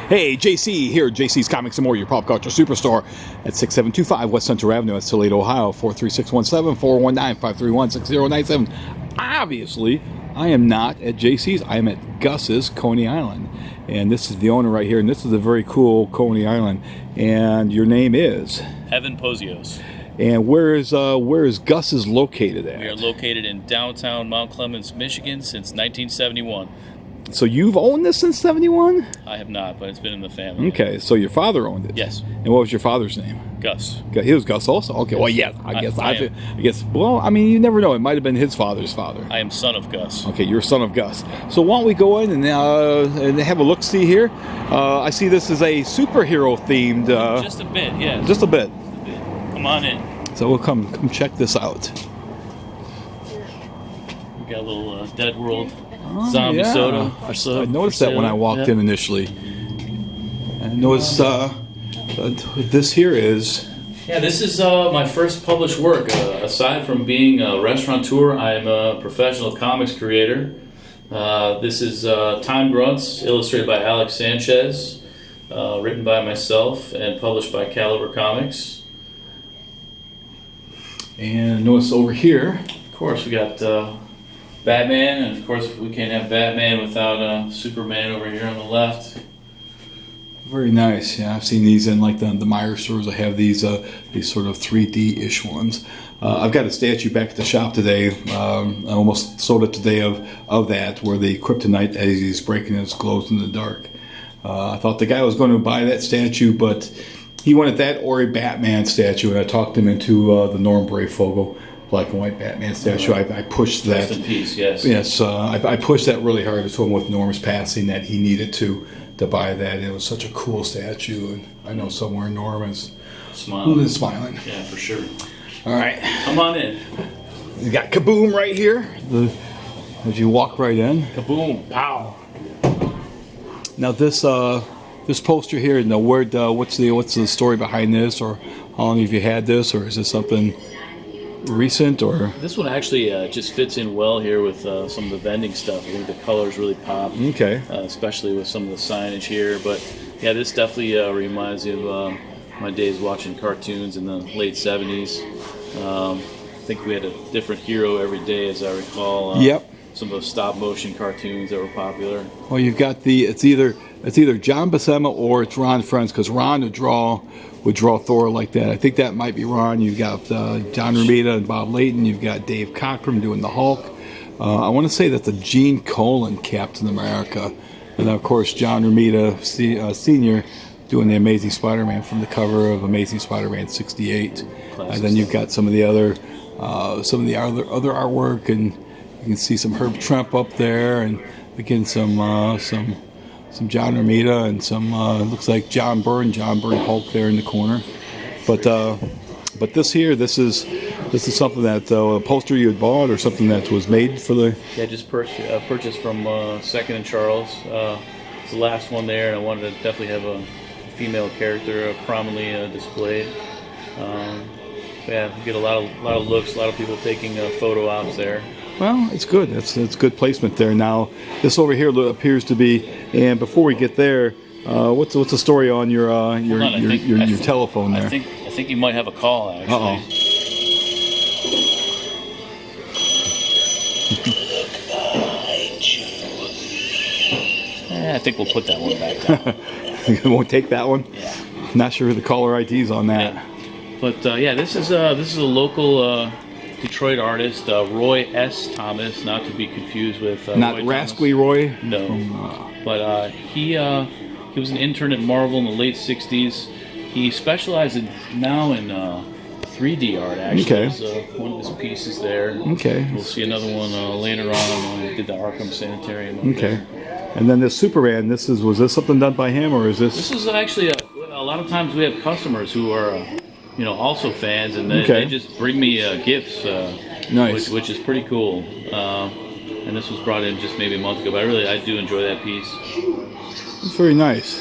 Hey, JC here, JC's Comics and More, your pop culture superstore at 6725 West Central Avenue at Toledo, Ohio, 43617, 419-531-6097. Obviously, I am not at JC's. I am at Gus's, Coney Island. And this is the owner right here, and this is a very cool Coney Island. And your name is? Evan Pozios. And where is Gus's located at? We are located in downtown Mount Clemens, Michigan since 1971. So you've owned this since 71? I have not, but it's been in the family. Okay, so your father owned it? Yes. And what was your father's name? Gus. He was Gus also? Okay, well, yeah, I guess, well, I mean, you never know. It might have been his father's father. I am son of Gus. Okay, you're son of Gus. So why don't we go in and have a look-see here? I see this is a superhero-themed... just a bit, yeah. Just a bit. Come on in. So we'll come check this out. We got a little Dead World zombie soda. I noticed that when I walked in initially. I noticed this here is... Yeah, this is my first published work. Aside from being a restaurateur, I am a professional comics creator. This is Time Grunts, illustrated by Alex Sanchez, written by myself, and published by Caliber Comics. And notice over here... Of course, we got... Batman, and of course we can't have Batman without Superman over here on the left. Very nice. Yeah, I've seen these in like the Meyer stores. I have these sort of 3D-ish ones. I've got a statue back at the shop today. I almost sold it today of that, where the kryptonite, as he's breaking it, glows in the dark. I thought the guy was going to buy that statue, but he wanted that or a Batman statue, and I talked him into the Norm Brayfogle black and white Batman statue. I pushed that. Rest in peace, yes. Yes, I pushed that really hard. I told him with Norm's passing that he needed to buy that. It was such a cool statue, and I know somewhere Norm is smiling. Yeah, for sure. All right. Come on in. You got Kaboom right here. As you walk right in. Kaboom. Pow. Now this poster here, now what's the story behind this, or how long have you had this, or is this something recent? Or this one actually just fits in well here with some of the vending stuff. I think the colors really pop. Okay. Especially with some of the signage here. But yeah, this definitely reminds me of my days watching cartoons in the late 70s. I think we had a different hero every day, as I recall. Yep. Some of those stop motion cartoons that were popular. Well, you've got it's either John Buscema or it's Ron Frenz, because Ron would draw Thor like that. I think that might be Ron. You've got John Romita and Bob Layton. You've got Dave Cockrum doing the Hulk. I want to say that's the Gene Colan Captain America, and of course John Romita Sr. doing the Amazing Spider-Man from the cover of Amazing Spider-Man '68. And then you've got some of the other artwork, and you can see some Herb Trimpe up there, and again some John Romita and some looks like John Byrne Hulk there in the corner. But this is something that a poster you had bought, or something that was made for the... Yeah, just purchased from Second and Charles. It's the last one there, and I wanted to definitely have a female character prominently displayed. Yeah, you get a lot of looks, a lot of people taking photo ops there. Well, it's good. It's good placement there. Now, this over here appears to be. And before we get there, what's the story on your telephone there? I think you might have a call, actually. Uh-oh. I think we'll put that one back down. You won't take that one? Yeah. Not sure who the caller ID's on that. Yeah. But yeah, this is a local Detroit artist, Roy S. Thomas, not to be confused with not Roy Rascally Thomas. Roy. No, but he was an intern at Marvel in the late '60s. He specializes now in 3D art. Actually, okay. So one of his pieces there. Okay. We'll see another one later on when we did the Arkham Sanitarium. Okay. There. And then this Superman. Was this something done by him, or is this? This is actually a lot of times we have customers who are. Also fans, and they just bring me gifts, nice. which is pretty cool. And this was brought in just maybe a month ago, but I do enjoy that piece. It's very nice.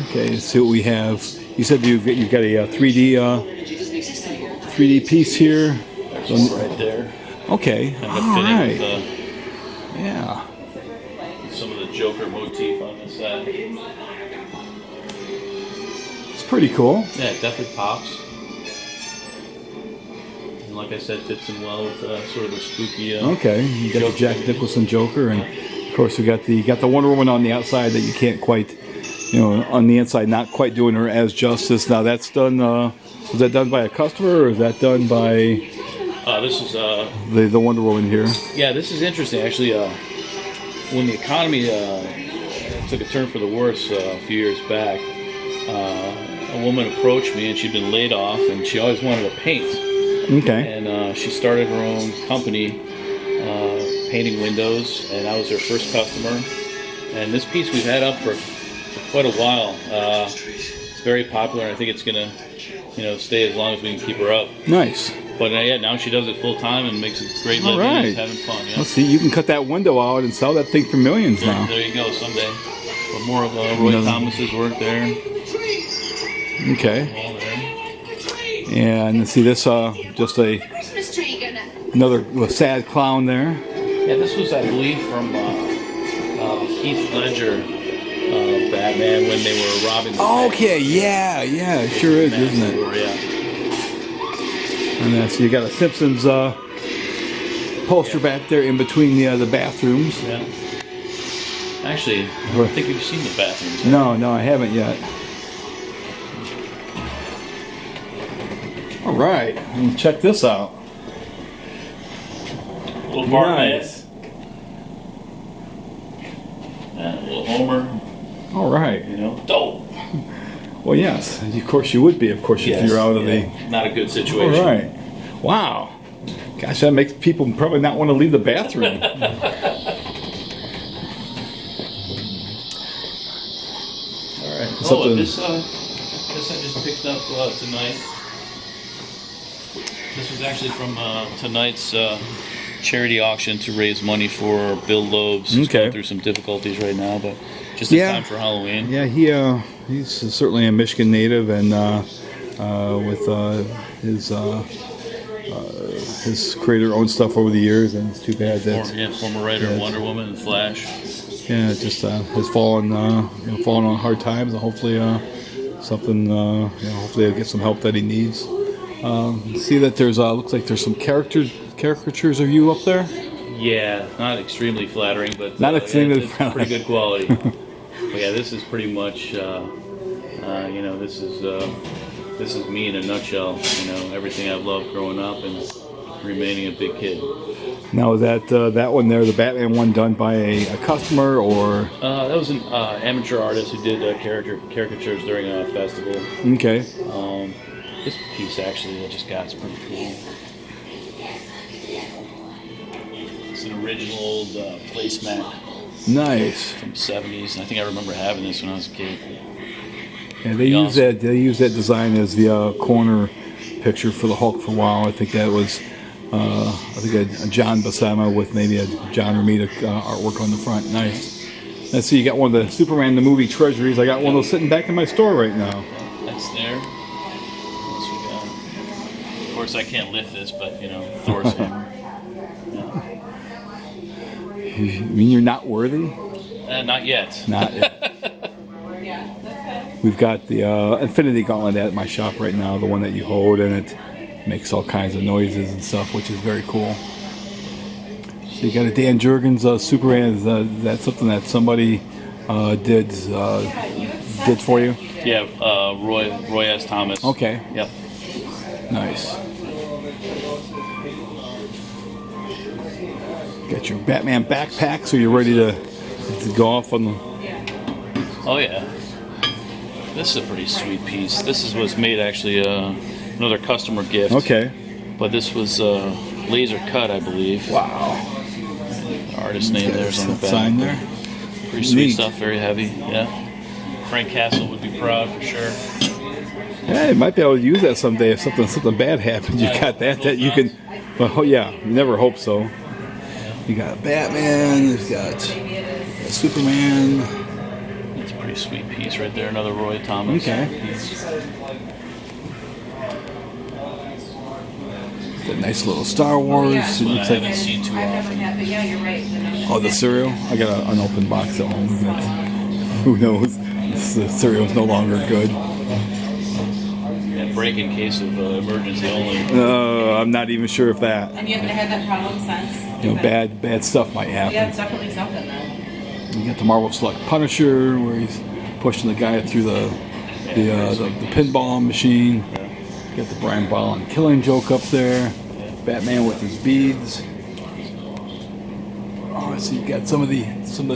Okay, let's see what we have. You said you've got a 3D piece here. There's one right there. Okay, all right. Yeah. some of the Joker motif on this side. It's pretty cool. Yeah, it definitely pops. And like I said, fits in well with sort of the spooky. Okay, you got the Jack Nicholson Joker, and of course you got the Wonder Woman on the outside that you can't quite, on the inside, not quite doing her as justice. Now that's done. Was that done by a customer, or is that done by? This is the Wonder Woman here. Yeah, this is interesting actually. When the economy took a turn for the worse a few years back, a woman approached me and she'd been laid off and she always wanted to paint. Okay. And she started her own company painting windows, and I was her first customer. And this piece we've had up for quite a while. It's very popular, and I think it's going to stay as long as we can keep her up. Nice. But yeah, now she does it full time and makes a great living and is having fun. Yeah? Let's see, you can cut that window out and sell that thing for millions now. There you go, someday. But more of Roy Thomas's work there. Okay. All there. And see this, just another sad clown there. Yeah, this was, I believe, from Heath Ledger Batman when they were robbing the bank. Okay, yeah, it sure is, isn't it? Yeah. And then so you got a Simpsons poster back there in between the bathrooms. Yeah. Actually, I don't think you've seen the bathrooms. No, I haven't yet. All right, let's check this out. Little Bartman. Nice. Yeah, a little Homer. All right. Dope. Well, yes, of course you would be. Of course, if you're out of the. Not a good situation. All right. Wow. Gosh, that makes people probably not want to leave the bathroom. All right. This I just picked up tonight. This was actually from tonight's charity auction to raise money for Bill Loeb's. He's going through some difficulties right now, but just in time for Halloween. Yeah, he's certainly a Michigan native, and with his creator-owned stuff over the years, and it's too bad that former writer of Wonder Woman and Flash. Yeah, it just has fallen on hard times, and hopefully something. Hopefully he'll get some help that he needs. See that there's looks like there's some caricatures of you up there. Yeah, not extremely flattering, but not extremely it's pretty good quality. But yeah, this is pretty much, this is me in a nutshell. Everything I've loved growing up and remaining a big kid. Now, is that one there, the Batman one, done by a customer, or? That was an amateur artist who did caricatures during a festival. Okay. This piece actually I just got is pretty cool. It's an original old placemat. Nice. From the 70s. I think I remember having this when I was a kid. Yeah, they use that design as the corner picture for the Hulk for a while. I think that was a John Buscema with maybe a John Romita artwork on the front. Nice. Let's see, you got one of the Superman the movie treasuries. I got one of those sitting back in my store right now. That's there. What else we got? Of course, I can't lift this, but Thor's hammer. You mean you're not worthy? Not yet. Not yet. We've got the Infinity Gauntlet at my shop right now, the one that you hold, and it makes all kinds of noises and stuff, which is very cool. So you got a Dan Jurgens Superman. Is that something that somebody did for you? Yeah, Roy S. Thomas. Okay. Yep. Nice. Got your Batman backpack, so you're ready to go off on the... Oh, yeah. This is a pretty sweet piece. This was made actually another customer gift. Okay. But this was laser cut, I believe. Wow. The artist name there's on the back. Sign there. Pretty sweet stuff, very heavy, yeah. Frank Castle would be proud for sure. Yeah, you might be able to use that someday if something bad happens. You got that you can... Well, yeah, you never hope so. Yeah. You got Batman, you've got Superman. That's a pretty sweet piece right there, another Roy Thomas. Okay. Got a nice little Star Wars. That's one I Looks like- haven't seen too often. Yeah, you're right. Oh, the cereal? I got an unopened box at home. Who knows? The cereal's no longer good. Yeah, break in case of emergency only. I'm not even sure if that. And you haven't had that problem since? Bad stuff might happen. Yeah, it's definitely something then. You got the Marvel Select Punisher, where he's pushing the guy through the pinball machine. You got the Brian Ballin Killing Joke up there. Batman with his beads. Oh, so you got some of the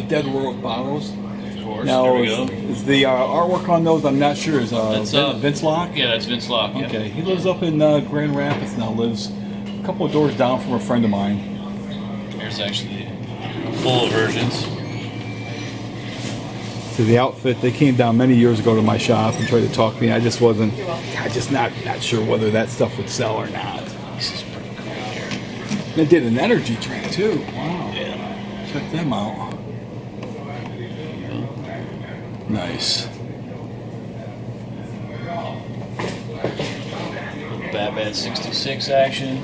Dead World bottles. Of course. Now, There we go. is the artwork on those? I'm not sure. Is That's, Vince Locke? Yeah, that's Vince Locke. Yeah. Okay, he lives up in Grand Rapids now. Lives a couple of doors down from a friend of mine. Here's actually full of versions. So the outfit, they came down many years ago to my shop and tried to talk to me. I just wasn't. I just not sure whether that stuff would sell or not. This is pretty cool here. They did an energy drink too. Wow. Yeah. Check them out. Nice. Batman 66 action.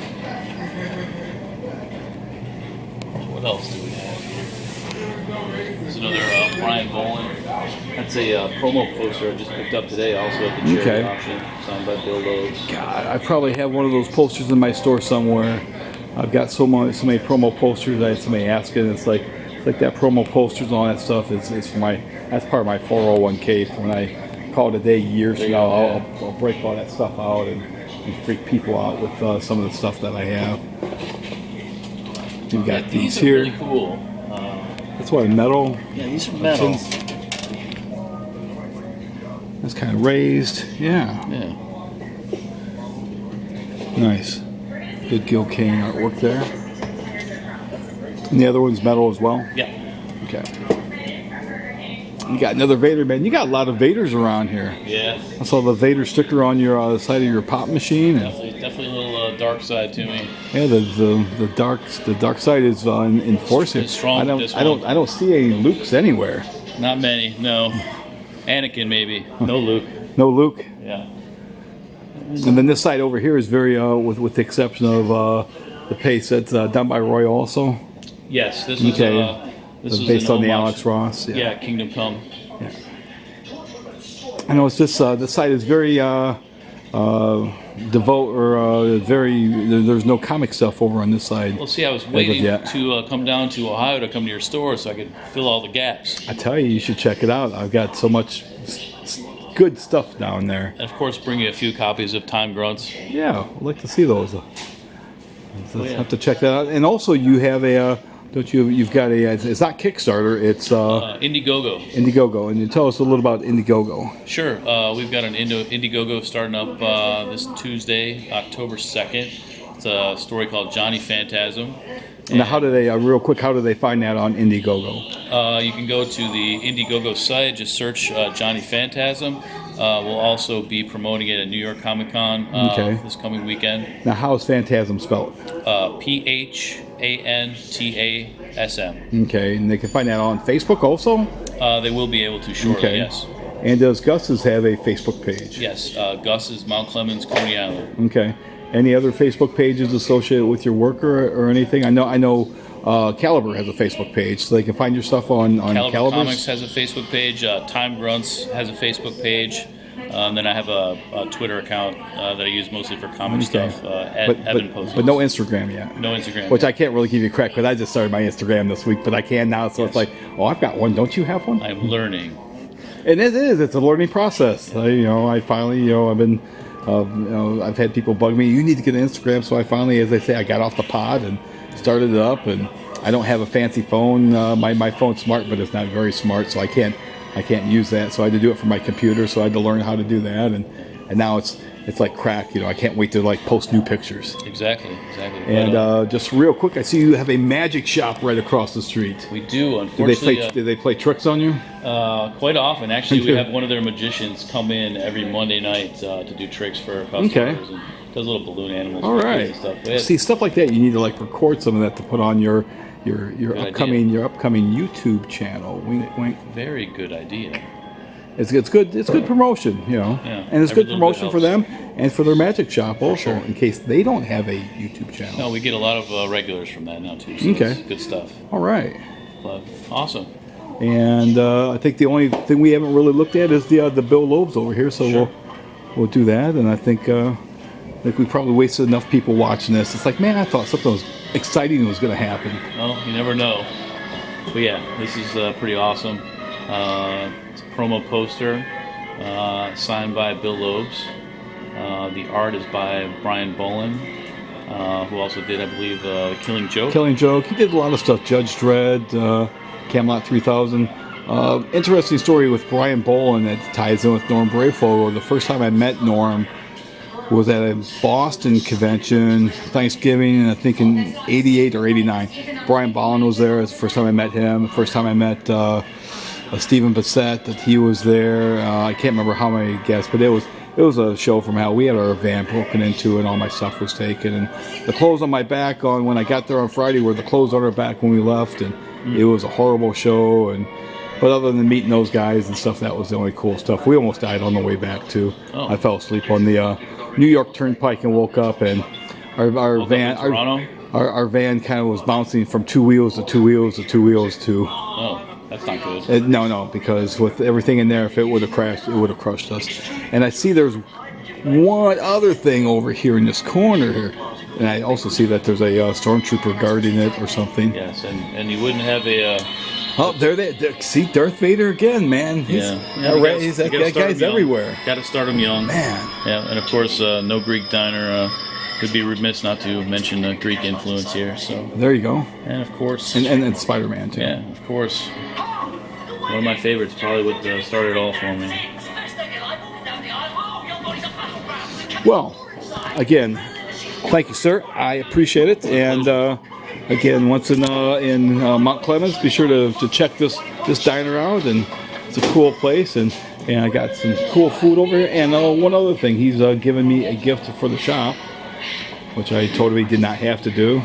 What else do we have here? There's another Brian Bolin. That's a promo poster I just picked up today, also at the charity auction, signed by Bill Lowe's. God, I probably have one of those posters in my store somewhere. I've got so many promo posters. I had somebody asking. It's like that promo posters and all that stuff is for that's part of my 401k. For when I call it a day years from now, I'll break all that stuff out and freak people out with some of the stuff that I have. You've got these are here. Really cool. That's what, metal. Yeah, these are metal. That's kind of raised. Yeah. Yeah. Nice. Good Gil Kane artwork there. And the other one's metal as well? Yeah. Okay. You got another Vader, man. You got a lot of Vaders around here. Yeah. I saw the Vader sticker on your side of your pop machine. And Definitely a little dark side to me. yeah, the dark side is in force here. It's strong. I don't see any Lukes anywhere. Not many, no. Anakin maybe. No Luke. No Luke. Yeah. And then this side over here is very with the exception of the pace that's done by Roy also. Yes, this is Based an on the homage. Alex Ross. Yeah, Kingdom Come. Yeah. I know it's this side is very there's no comic stuff over on this side. Well, see, I was waiting to come down to Ohio to come to your store so I could fill all the gaps. I tell you should check it out. I've got so much good stuff down there. And of course, bring you a few copies of Time Grunts. Yeah, I'd like to see those. Have to check that out. And also, you have you've got it's not Kickstarter, it's Indiegogo. Indiegogo. And you tell us a little about Indiegogo. Sure. We've got an Indiegogo starting up this Tuesday, October 2nd. It's a story called Johnny Phantasm. And now, how do they find that on Indiegogo? You can go to the Indiegogo site, just search Johnny Phantasm. We'll also be promoting it at New York Comic Con this coming weekend. Now, how is Phantasm spelled? Phantasm. Okay, and they can find that on Facebook also? They will be able to shortly, yes. And does Gus's have a Facebook page? Yes, Gus is Mount Clemens, Coney Island. Okay. Any other Facebook pages associated with your work or anything? I know Caliber has a Facebook page, so they can find your stuff on Caliber Comics has a Facebook page. Time Grunts has a Facebook page. Then I have a Twitter account that I use mostly for comic stuff. Evan Pozios. But no Instagram yet. No Instagram. Which I can't really give you credit because I just started my Instagram this week, but I can now. So It's like, I've got one. Don't you have one? I'm learning. And it is. It's a learning process. I finally, I've been. I've had people bug me. You need to get an Instagram. So I finally, as I say, I got off the pod and started it up. And I don't have a fancy phone. My phone's smart, but it's not very smart. So I can't use that. So I had to do it from my computer. So I had to learn how to do that. And now it's like crack. I can't wait to post new pictures. Exactly. And just real quick, I see you have a magic shop right across the street. We do. Unfortunately, do they play tricks on you? Quite often. Actually, we have one of their magicians come in every Monday night to do tricks for customers. Okay. And does little balloon animals. All right. And stuff. See, stuff like that, you need to record some of that to put on your upcoming YouTube channel. Wink, wink. Very good idea. It's good. It's good promotion, you know, Yeah, and it's every good little bit promotion for helps. them and for their magic shop also, sure. in case they don't have a YouTube channel. No, we get a lot of regulars from that now too. So Okay. it's good stuff. All right. But awesome. And I think the only thing we haven't really looked at is the Bill Lobes over here, so Sure. we'll do that. And I think we probably wasted enough people watching this. It's like, man, I thought something was exciting was going to happen. Well, you never know. But yeah, this is pretty awesome. It's a promo poster signed by Bill Lobes. The art is by Brian Bolin, who also did, I believe, Killing Joke. Killing Joke. He did a lot of stuff. Judge Dredd, Camelot 3000. Interesting story with Brian Bolin that ties in with Norm Brayfogle. The first time I met Norm was at a Boston convention, Thanksgiving, and I think in 88 or 89. Brian Bolin was there. It's the first time I met him. The first time I met Stephen Bissett, that he was there. I can't remember how many guests, but it was a show from hell. We had our van broken into and all my stuff was taken. And the clothes on my back when I got there on Friday were the clothes on our back when we left. And it was a horrible show. But other than meeting those guys and stuff, that was the only cool stuff. We almost died on the way back, too. Oh. I fell asleep on the New York Turnpike and woke up, and our Woke van up in Toronto? our van kind of was bouncing from two wheels to two wheels to two wheels to... Oh, that's not good. No, because with everything in there, if it would have crashed, it would have crushed us. And I see there's one other thing over here in this corner here. And I also see that there's a stormtrooper guarding it or something. Yes, and you wouldn't have a... Oh, there they see Darth Vader again, man. That guy's everywhere. Got to start him young. Man. Yeah, and of course, No Greek Diner would be remiss not to mention Greek influence here. So There you go. and of course, And Spider-Man, too. yeah, of course, one of my favorites, probably what started it all for me. Well, again, thank you, sir. I appreciate it. And again, once in Mount Clemens, be sure to check this diner out. And it's a cool place. And I got some cool food over here. And one other thing, he's given me a gift for the shop, which I told him he did not have to do.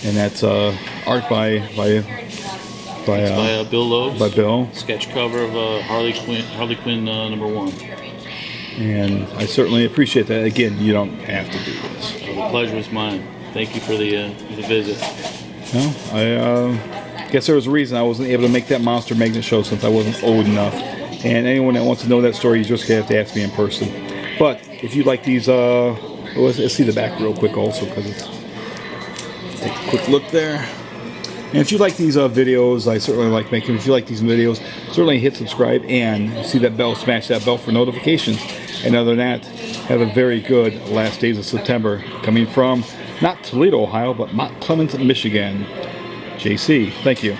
And that's art by Bill Lobes. by Bill. Sketch cover of Harley Quinn #1. And I certainly appreciate that. Again, you don't have to do this. So the pleasure is mine. Thank you for the visit. Well, I guess there was a reason I wasn't able to make that Monster Magnet show since I wasn't old enough. And anyone that wants to know that story, you just have to ask me in person. But if you like these, let's see the back real quick also, because it's... Take a quick look there. And if you like these videos, I certainly like making them. If you like these videos, certainly hit subscribe and see that bell, smash that bell for notifications. And other than that, have a very good last days of September. Coming from, not Toledo, Ohio, but Mount Clemens, Michigan. JC, thank you.